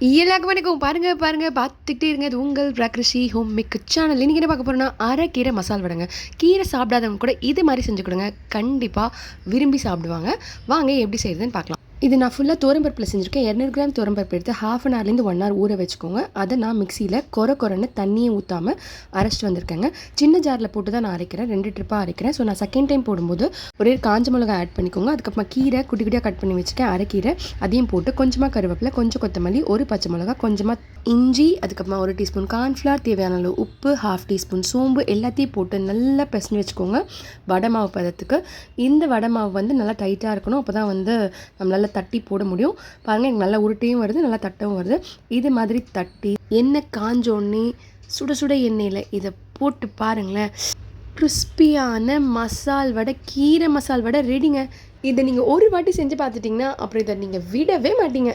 எல்லாருக்கும் வணக்கம். பாருங்க பார்த்துக்கிட்டே இருங்க. இது உங்கள் பிரக்ரிஷி ஹோம் மேக் சேனல். இன்றைக்கி என்ன பார்க்க போகிறோன்னா அரைக்கீரை மசால் வடைங்க. கீரை சாப்பிடாதவங்க கூட இது மாதிரி செஞ்சு கொடுங்க, கண்டிப்பாக விரும்பி சாப்பிடுவாங்க. வாங்க எப்படி செய்கிறதுன்னு பார்க்கலாம். இது நான் ஃபுல்லாக துவரம்பருப்பில் செஞ்சுருக்கேன். 200 கிராம் துவரம்பருப்பு எடுத்து ½ ஹவர்லேருந்து 1 ஹவர் ஊற வச்சுக்கோங்க. அதை நான் மிக்சியில் கொரன்னு தண்ணியை ஊற்றாமல் அரைச்சிட்டு வந்திருக்கேங்க. சின்ன ஜாரில் போட்டு தான் நான் அரைக்கிறேன், 2 ட்ரிப்பாக அரைக்கிறேன். ஸோ நான் செகண்ட் டைம் போடும்போது ஒரே காஞ்ச மிளகா ஆட் பண்ணிக்கோங்க. அதுக்கப்புறமா கீரை குட்டி குட்டியாக கட் பண்ணி வச்சுருக்கேன், அரைக்கீரை அதையும் போட்டு கொஞ்சமாக கருவேப்பிலை, கொஞ்சம் கொத்தமல்லி, ஒரு பச்சை மிளகா, கொஞ்சமாக இஞ்சி, அதுக்கப்புறமா 1 டீஸ்பூன் கார்ன்ஃப்ளவர், தேவையான அளவு உப்பு, ½ டீஸ்பூன் சோம்பு எல்லாத்தையும் போட்டு நல்லா பிசைஞ்சு வச்சுக்கோங்க. வடை மாவு பதத்துக்கு. இந்த வடை மாவு வந்து நல்லா டைட்டாக இருக்கணும், அப்போ தான் வந்து நம்மளால் தட்டி போட முடியும். பாருங்கள், எனக்கு நல்லா உருட்டையும் வருது, நல்லா தட்டவும் வருது. இது மாதிரி தட்டி எண்ணெய் காஞ்சோடனே சுட சுட எண்ணெயில் இதை போட்டு பாருங்களேன், கிறிஸ்பியான மசால் வடை, கீரை மசால் வடை ரெடிங்க. இதை நீங்கள் ஒரு வாட்டி செஞ்சு பார்த்துட்டிங்கன்னா அப்புறம் இதை நீங்கள் விடவே மாட்டீங்க.